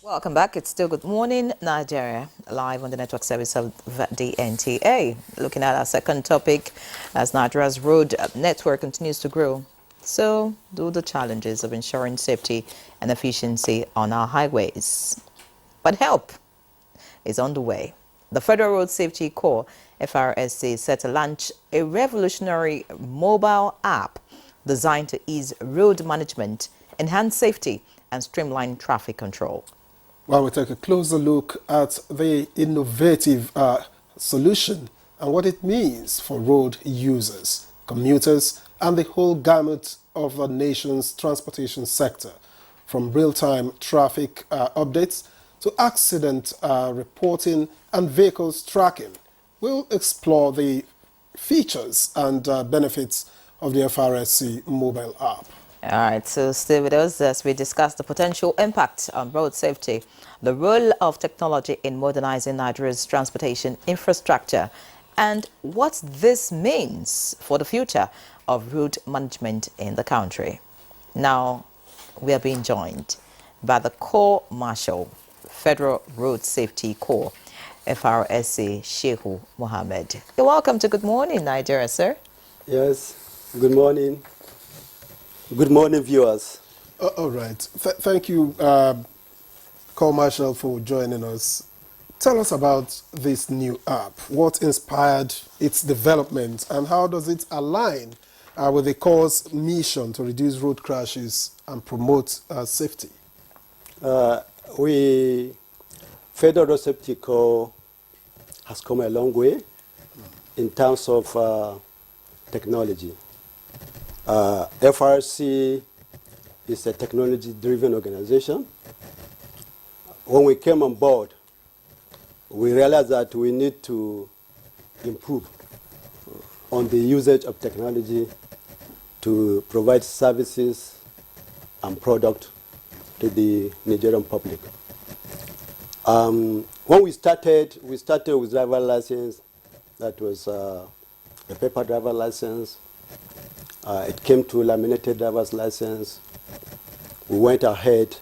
Welcome back. It's still Good Morning Nigeria, live on the network service of the NTA. Looking at our second topic, as Nigeria's road network continues to grow, so do the challenges of ensuring safety and efficiency on our highways. But help is on the way. The Federal Road Safety Corps, FRSC, is set to launch a revolutionary mobile app designed to ease road management, enhance safety, and streamline traffic control. Well, we take a closer look at the innovative solution and what it means for road users, commuters, and the whole gamut of the nation's transportation sector, from real-time traffic updates to accident reporting and vehicles tracking. We'll explore the features and benefits of the FRSC mobile app. All right, so stay with us as we discuss the potential impact on road safety, the role of technology in modernizing Nigeria's transportation infrastructure, and what this means for the future of road management in the country. Now, we are being joined by the Corps Marshal, Federal Road Safety Corps, FRSC, Shehu Mohammed. You're welcome to Good Morning Nigeria, sir. Yes, good morning. Good morning, viewers. All right. Thank you, Corps Marshal, for joining us. Tell us about this new app. What inspired its development, and how does it align with the Corps' mission to reduce road crashes and promote safety? Federal Road Safety Corps has come a long way in terms of technology. FRC is a technology-driven organization. When we came on board, we realized that we need to improve on the usage of technology to provide services and product to the Nigerian public. When we started with driver license. That was a paper driver license. It came to laminated driver's license. We went ahead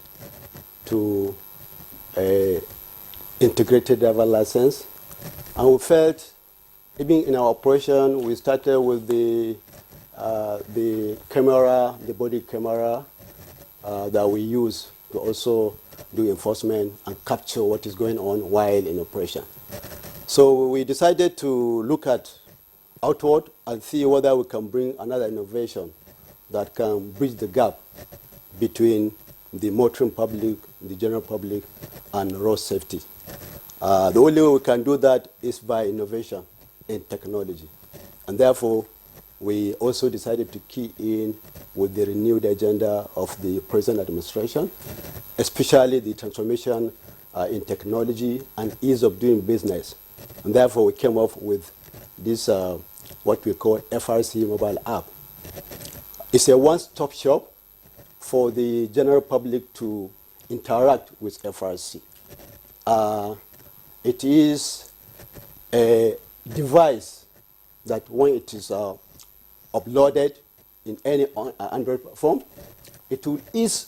to a integrated driver license, and we felt, even in our operation, we started with the camera, the body camera that we use to also do enforcement and capture what is going on while in operation. So we decided to look at outward and see whether we can bring another innovation that can bridge the gap between the motoring public, the general public, and road safety. The only way we can do that is by innovation in technology. And therefore, we also decided to key in with the renewed agenda of the present administration, especially the transformation in technology and ease of doing business. And therefore, we came up with this what we call FRC mobile app. It's a one-stop shop for the general public to interact with FRC. It is a device that when it is uploaded in any Android platform, it will ease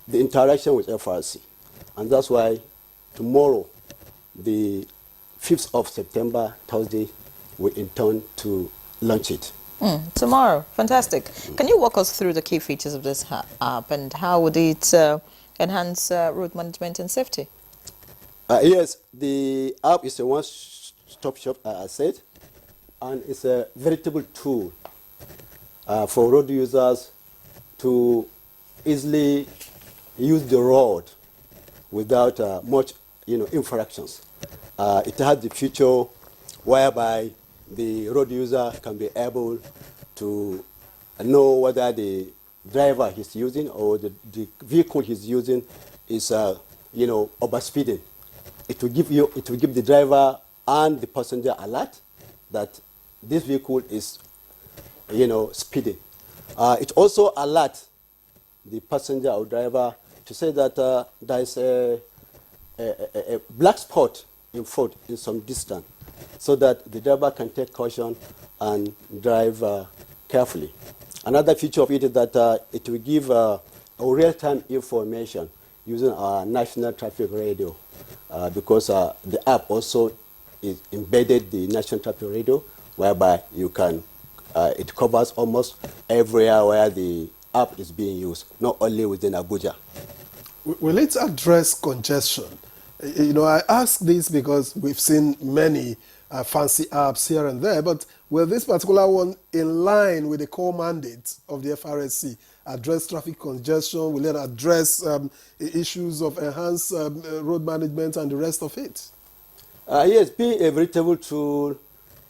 the interaction with FRC. And that's why tomorrow, the 5th of September, Thursday, we intend to launch it. Tomorrow, fantastic. Can you walk us through the key features of this app and how would it enhance road management and safety? Yes, the app is a one-stop shop, as I said, and it's a veritable tool for road users to easily use the road without much infractions. It has the feature whereby the road user can be able to know whether the driver he's using or the vehicle he's using is overspeeding. It will give the driver and the passenger alert that this vehicle is speeding. It also alerts the passenger or driver to say that there is a black spot in front in some distance, so that the driver can take caution and drive carefully. Another feature of it is that it will give real-time information using our national traffic radio because the app also is embedded the national traffic radio, whereby you can, it covers almost everywhere where the app is being used, not only within Abuja. Will it address congestion? You know, I ask this because we've seen many fancy apps here and there, but will this particular one, in line with the core mandate of the FRSC, address traffic congestion? Will it address issues of enhanced road management and the rest of it? Yes, being a veritable tool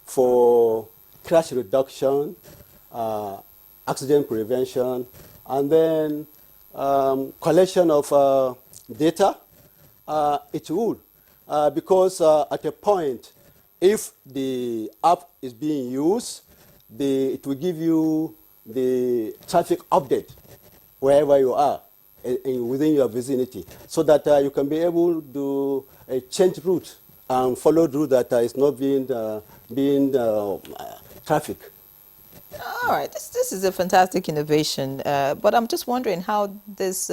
for crash reduction, accident prevention, and then collection of data, it would. Because at a point, if the app is being used, it will give you the traffic update wherever you are within your vicinity, so that you can be able to change route and follow the route that is not being traffic. All right, this is a fantastic innovation, but I'm just wondering how this,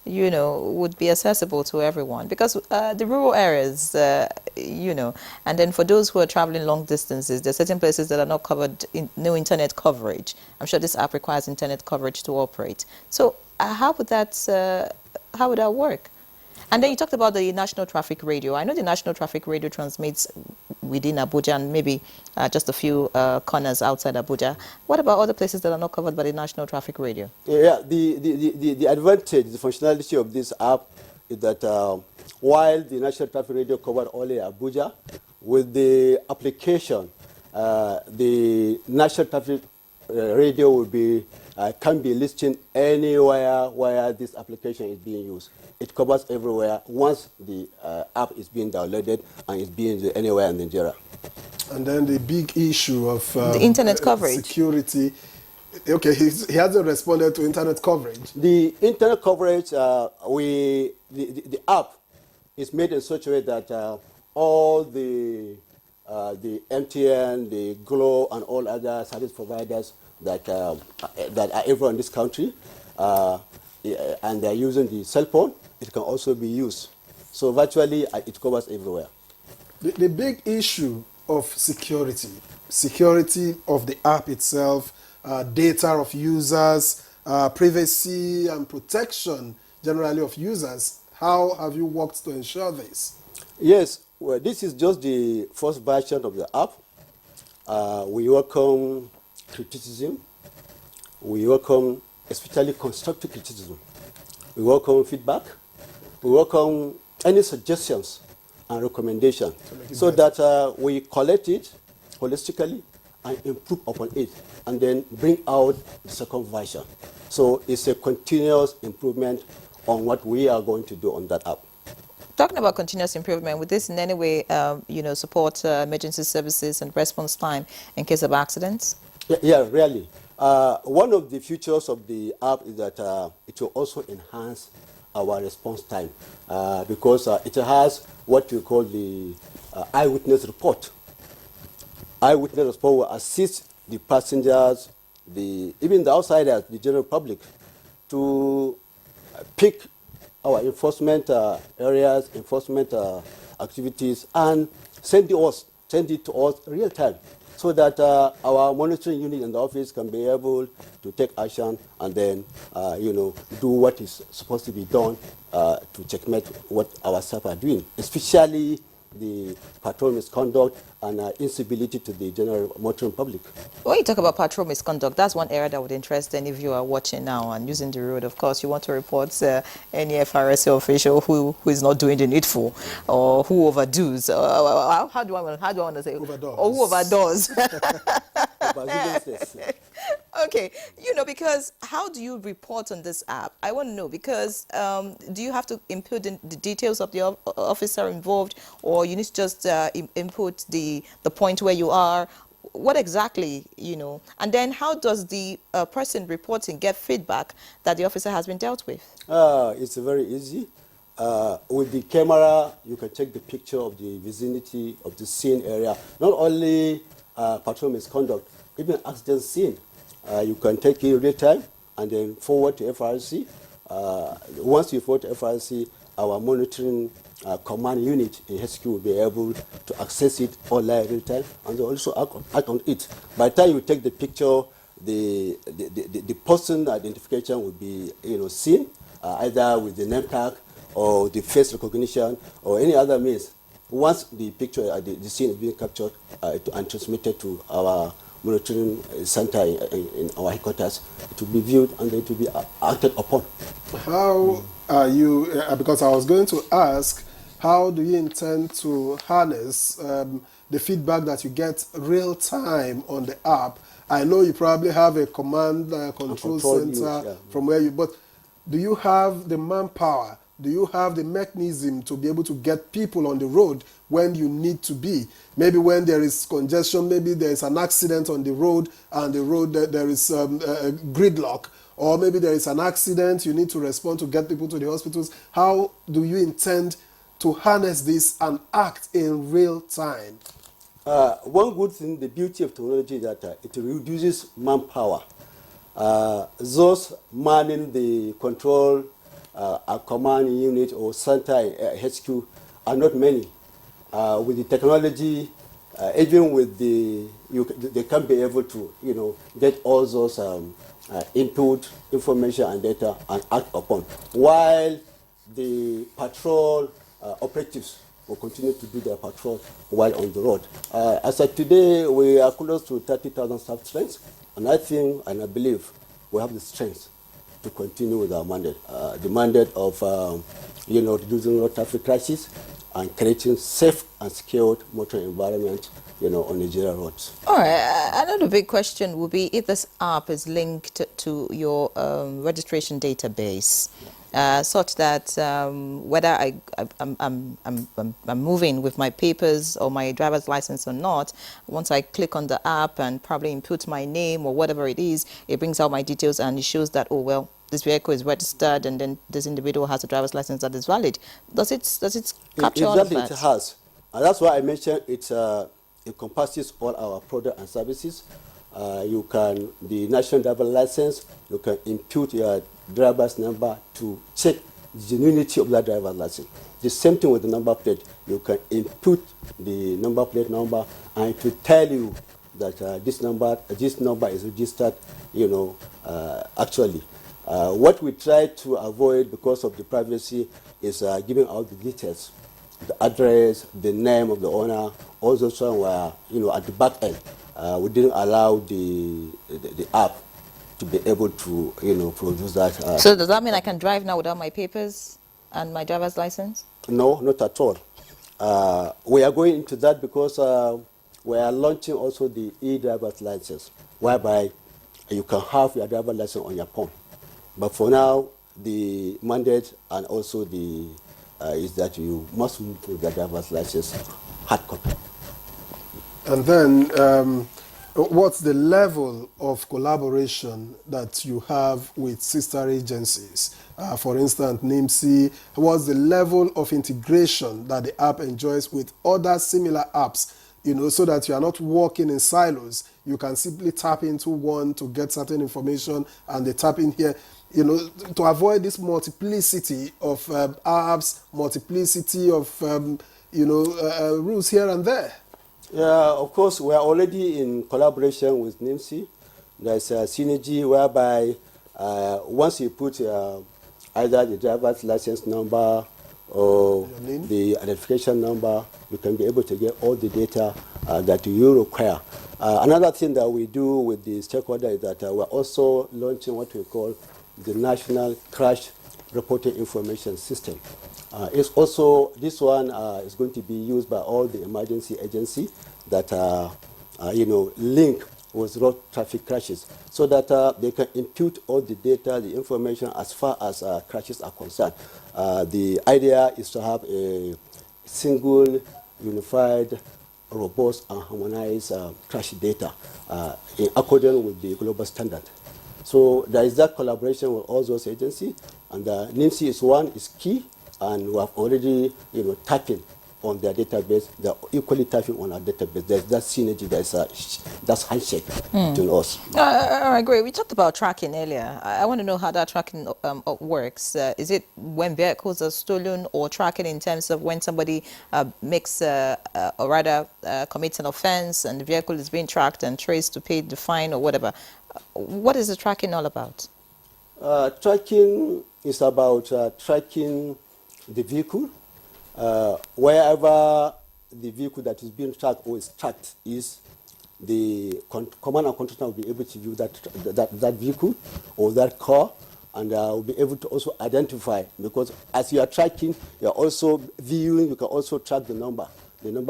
would be accessible to everyone, because the rural areas, and then for those who are traveling long distances, there are certain places that are not covered, no internet coverage. I'm sure this app requires internet coverage to operate. So how would that work? And then you talked about the National Traffic Radio. I know the National Traffic Radio transmits within Abuja and maybe just a few corners outside Abuja. What about other places that are not covered by the National Traffic Radio? Yeah, the advantage, the functionality of this app is that while the National Traffic Radio covered only Abuja, with the application, the National Traffic Radio will be can be listed anywhere where this application is being used. It covers everywhere once the app is being downloaded and is being used anywhere in Nigeria. And then the big issue of the internet coverage. Security. Okay, he hasn't responded to internet coverage. The internet coverage, the app is made in such a way that all the NTA, the Glo, and all other service providers that are everywhere in this country, and they're using the cell phone, it can also be used. So virtually, it covers everywhere. The big issue of security of the app itself, data of users, privacy and protection generally of users. How have you worked to ensure this? Yes, well, this is just the first version of the app. We welcome criticism. We welcome especially constructive criticism. We welcome feedback. We welcome any suggestions and recommendations so that we collect it holistically and improve upon it and then bring out the second version. So it's a continuous improvement on what we are going to do on that app. Talking about continuous improvement, would this in any way, support emergency services and response time in case of accidents? Yeah, really. One of the features of the app is that it will also enhance our response time because it has what we call the eyewitness report. Eyewitness report will assist the passengers, even the outsiders, the general public, to pick our enforcement areas, enforcement activities, and send it to us real time, so that our monitoring unit in the office can be able to take action and then, do what is supposed to be done to checkmate what our staff are doing, especially the patrol misconduct and incivility to the general motoring public. When you talk about patrol misconduct, that's one area that would interest any of you who are watching now and using the road. Of course, you want to report any FRSC official who is not doing the needful or who overdoes. How do I want to say? Overdoes. Or who overdoes. Overdoes. Okay, because how do you report on this app? I want to know, because do you have to input the details of the officer involved, or you need to just input the point where you are? What exactly, And then how does the person reporting get feedback that the officer has been dealt with? It's very easy. With the camera, you can take the picture of the vicinity of the scene area. Not only patrol misconduct, even accident scene. You can take it real time and then forward to FRSC once we vote FRSC, our monitoring command unit in HQ will be able to access it online real time and also act on it. By the time you take the picture, the person identification will be seen either with the name tag or the face recognition or any other means. Once the picture, the scene is being captured and transmitted to our monitoring center in our headquarters, it will be viewed and it will be acted upon. How are you, because I was going to ask, how do you intend to harness the feedback that you get real time on the app? I know you probably have a command control center from where you, but do you have the manpower? Do you have the mechanism to be able to get people on the road when you need to be? Maybe when there is congestion, maybe there is an accident on the road and the road there is a gridlock, or maybe there is an accident, you need to respond to get people to the hospitals. How do you intend to harness this and act in real time? One good thing, the beauty of technology is that it reduces manpower. Those manning the control command unit or center HQ are not many. With the technology, even with they can be able to get all those input information and data and act upon, while the patrol operatives will continue to do their patrol while on the road. As of today, we are close to 30,000 staff strength, and I think and I believe we have the strength to continue with our mandate. The mandate of reducing road traffic crashes and creating safe and secured motor environment on Nigerian roads. All right, another big question will be if this app is linked to your registration database, such that whether I'm moving with my papers or my driver's license or not, once I click on the app and probably input my name or whatever it is, it brings out my details and it shows that, oh well, this vehicle is registered and then this individual has a driver's license that is valid. Does it capture all of that? Exactly, it has. And that's why I mentioned it encompasses all our products and services. The national driver license, you can impute your driver's number to check the genuinity of that driver's license. The same thing with the number plate. You can input the number plate number and it will tell you that this number is registered, actually. What we try to avoid because of the privacy is giving out the details, the address, the name of the owner. All those ones were, at the back end. We didn't allow the app to be able to, produce that. So does that mean I can drive now without my papers and my driver's license? No, not at all. We are going into that because we are launching also the e-driver's license, whereby you can have your driver's license on your phone. But for now, the mandate and also is that you must move to the driver's license hard copy. And then, what's the level of collaboration that you have with sister agencies? For instance, NIMC, what's the level of integration that the app enjoys with other similar apps, so that you are not working in silos? You can simply tap into one to get certain information and they tap in here, to avoid this multiplicity of apps, multiplicity of, rules here and there. Yeah, of course, we are already in collaboration with NIMC. There's a synergy whereby once you put either the driver's license number or the identification number, you can be able to get all the data that you require. Another thing that we do with the stakeholder is that we're also launching what we call the National Crash Reporting Information System. It's also, this one is going to be used by all the emergency agencies that link with road traffic crashes, so that they can impute all the data, the information as far as crashes are concerned. The idea is to have a single, unified, robust, and harmonized crash data in accordance with the global standard. So there is that collaboration with all those agencies, and NIMC is key, and we have already tapping on their database, they're equally tapping on our database. There's that synergy, that's handshake between us. All right, great. We talked about tracking earlier. I want to know how that tracking works. Is it when vehicles are stolen, or tracking in terms of when somebody makes, or rather commits an offense and the vehicle is being tracked and traced to pay the fine or whatever? What is the tracking all about? Tracking is about tracking the vehicle. Wherever the vehicle that is being tracked or is tracked is, the command and control will be able to view that vehicle or that car, and will be able to also identify, because as you are tracking, you are also viewing, you can also track the number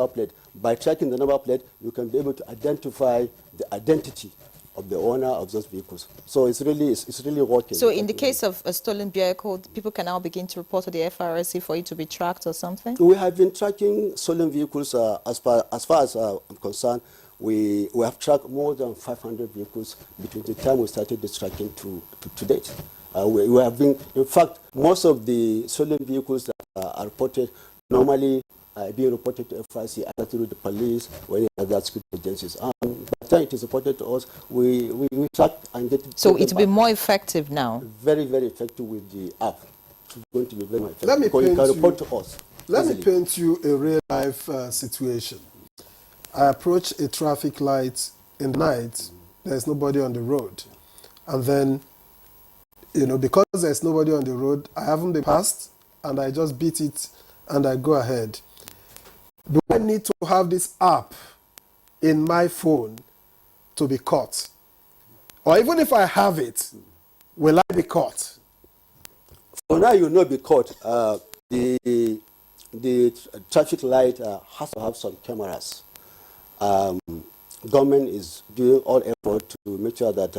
plate. By tracking the number plate, you can be able to identify the identity of the owner of those vehicles. So it's really working. So in the case of a stolen vehicle, people can now begin to report to the FRSC for it to be tracked or something? We have been tracking stolen vehicles as far as I'm concerned. We have tracked more than 500 vehicles between the time we started this tracking to date. We have been, in fact, most of the stolen vehicles that are reported normally being reported to FRSC either through the police or any other security agencies. By the time it is reported to us, we track and get it. So it will be more effective now? Very, very effective with the app. It's going to be very effective. Let me because you can report to us. Let easily. me paint you a real-life situation. I approach a traffic light in the night. There's nobody on the road. And then, because there's nobody on the road, I haven't been passed, and I just beat it, and I go ahead. Do I need to have this app in my phone to be caught? Or even if I have it, will I be caught? For now, you will not be caught. The traffic light has to have some cameras. Government is doing all effort to make sure that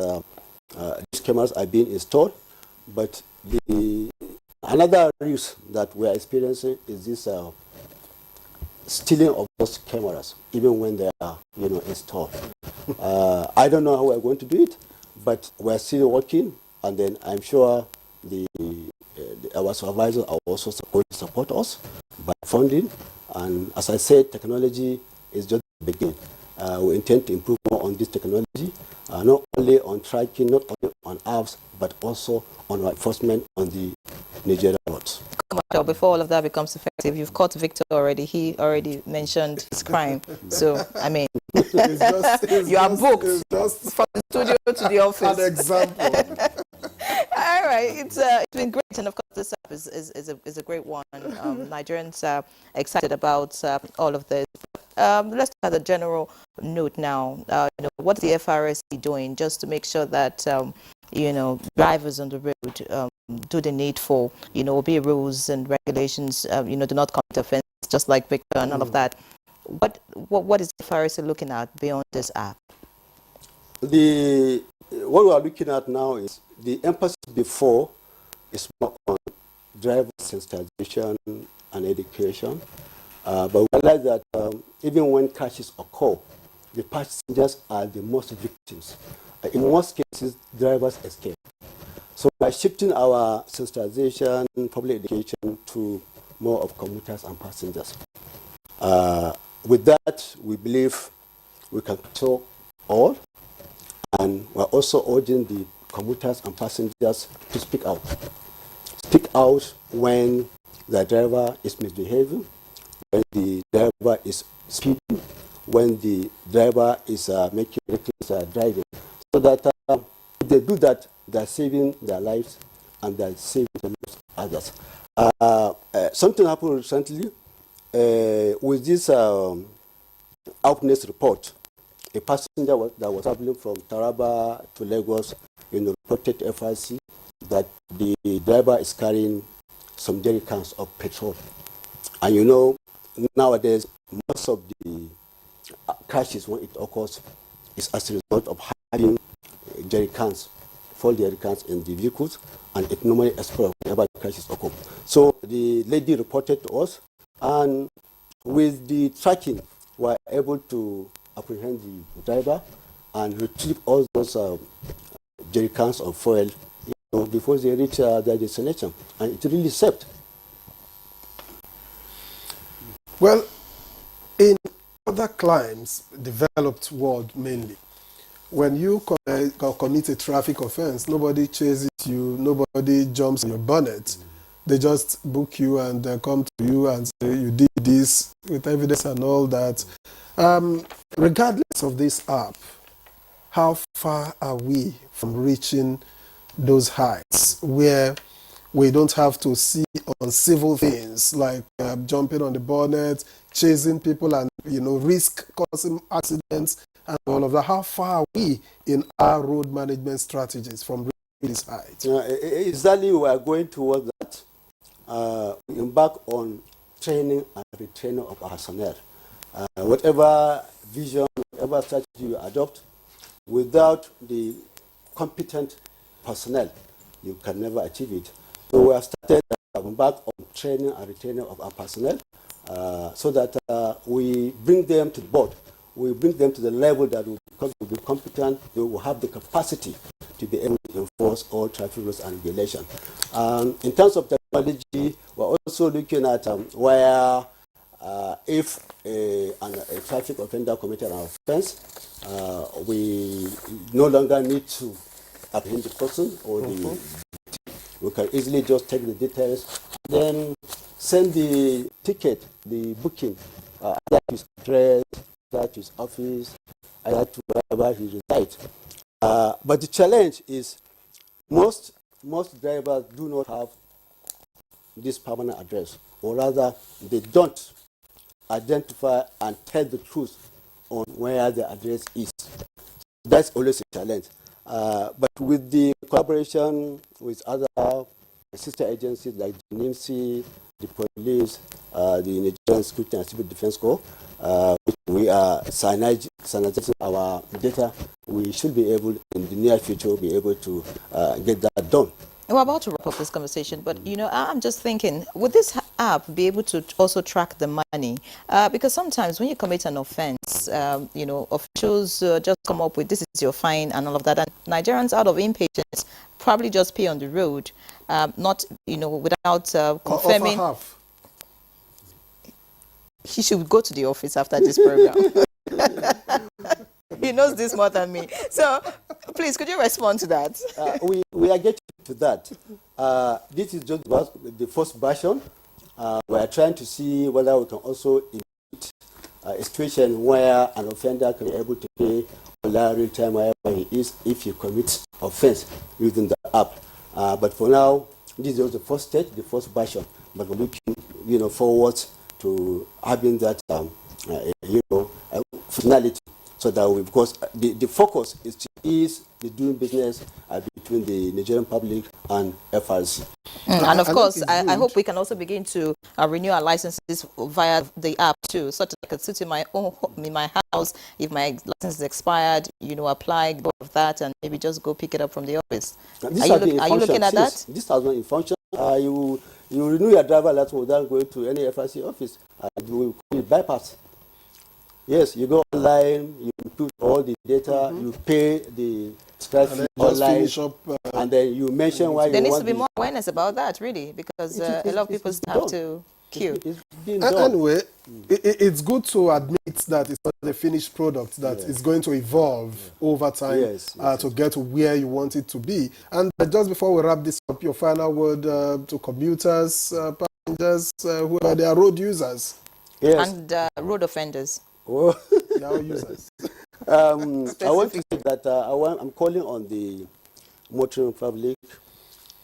these cameras are being installed. But another risk that we are experiencing is this stealing of those cameras, even when they are installed. I don't know how we're going to do it, but we're still working, and then I'm sure our supervisors are also going to support us by funding. And as I said, technology is just the beginning. We intend to improve more on this technology, not only on tracking, not only on apps, but also on enforcement on the Nigerian roads. So before all of that becomes effective, you've caught Victor already. He already mentioned his crime. So, I mean, you are booked from the studio to the office. An example. All right, it's been great, and of course this app is a great one. Nigerians are excited about all of this. Let's have a general note now. What's the FRSC doing just to make sure that drivers on the road do the needful, obey rules and regulations, do not commit offenses, just like Victor and all of that. What is the FRSC looking at beyond this app? What we are looking at now is the emphasis before is more on driver sensitization and education. But we realize that even when crashes occur, the passengers are the most victims. In most cases, drivers escape. So by shifting our sensitization, public education to more of commuters and passengers, with that, we believe we can control all, and we're also urging the commuters and passengers to speak out. Speak out when the driver is misbehaving, when the driver is speeding, when the driver is making reckless driving, so that if they do that, they're saving their lives and they're saving the lives of others. Something happened recently with this Outness report. A passenger that was traveling from Taraba to Lagos, reported to FRSC that the driver is carrying some jerry cans of petrol. And nowadays, most of the crashes when it occurs is as a result of having jerry cans, full jerry cans in the vehicles, and it normally explodes whenever the crashes occur. So the lady reported to us, and with the tracking, we were able to apprehend the driver and retrieve all those jerry cans of fuel before they reach their destination, and it really saved. Well, in other climes, developed world mainly, when you commit a traffic offense, nobody chases you, nobody jumps on your bonnet. They just book you and come to you and say you did this with evidence and all that. Regardless of this app, how far are we from reaching those heights where we don't have to see uncivil things like jumping on the bonnet, chasing people, and risk causing accidents and all of that? How far are we in our road management strategies from reaching this height? Exactly, we are going towards that. We embark on training and retraining of our personnel. Whatever vision, whatever strategy you adopt, without the competent personnel, you can never achieve it. So we have started back on training and retraining of our personnel so that we bring them to the board. We bring them to the level that because will be competent, they will have the capacity to be able to enforce all traffic rules and regulations. In terms of technology, we're also looking at where if a traffic offender committed an offense, we no longer need to apprehend the person or we can easily just take the details, then send the ticket, the booking, either to his address, either to his office, either to wherever he resides. But the challenge is most drivers do not have this permanent address, or rather they don't identify and tell the truth on where the address is. That's always a challenge. But with the collaboration with other sister agencies like the NIMC, the police, the Nigerian Security and Civil Defense Corps, we are sanitizing our data. We should be able, in the near future, be able to get that done. We're about to wrap up this conversation, but I'm just thinking, would this app be able to also track the money? Because sometimes when you commit an offense, officials just come up with this is your fine and all of that, and Nigerians out of impatience probably just pay on the road, not without confirming. Half. He should go to the office after this program. He knows this more than me. So, please, could you respond to that? We are getting to that. This is just the first version. We are trying to see whether we can also include a situation where an offender can be able to pay on real time wherever he is if he commits offense using the app. But for now, this is the first stage, the first version. But we're looking, forward to having that, functionality. So that because the focus is to ease the doing business between the Nigerian public and FRSC. And of course, I hope we can also begin to renew our licenses via the app too, such that I can sit in my house. If my license is expired, apply both of that and maybe just go pick it up from the office. Are you looking at that? This has been in function. You renew your driver license without going to any FRSC office. You will call it bypass. Yes, you go online, you input all the data, you pay the fee online, and then you mention why you want. There needs to be more awareness about that, really, because a lot of people have to queue. Anyway, it's good to admit that it's not a finished product, that it's going to evolve over time to get to where you want it to be. And just before we wrap this up, your final word to commuters, passengers, whoever they are, road users. Yes. And road offenders. Users. I want to say that I'm calling on the motoring public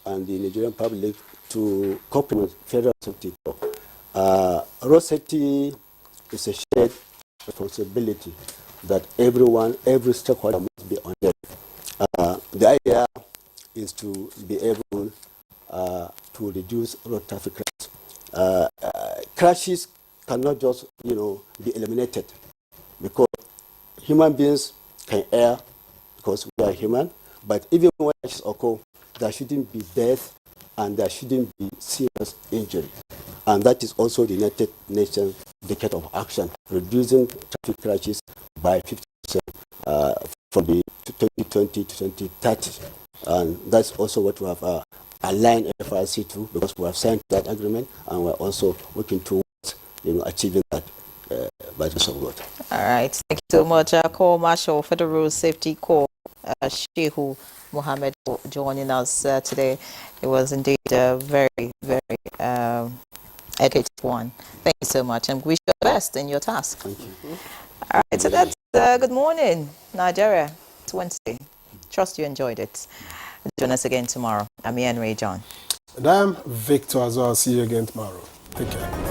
and the Nigerian public to complement federal safety law. Road safety is a shared responsibility that every stakeholder must be on it. The idea is to be able to reduce road traffic crashes. Crashes cannot just, be eliminated, because human beings can err because we are human. But even when crashes occur, there shouldn't be death and there shouldn't be serious injury. And that is also the United Nations Decade of Action, reducing traffic crashes by 50% from the 2020 to 2030. And that's also what we have aligned FRSC to, because we have signed that agreement, and we're also working towards achieving that by the grace of God. All right. Thank you so much, Corps Marshal for the Road Safety Corps, Shehu Mohammed, for joining us today. It was indeed a very, very educated one. Thank you so much, and wish you the best in your task. Thank you. All right. So that's good morning, Nigeria. It's Wednesday. Trust you enjoyed it. Join us again tomorrow. I'm Ian Ray John. And I'm Victor as well. See you again tomorrow. Take care.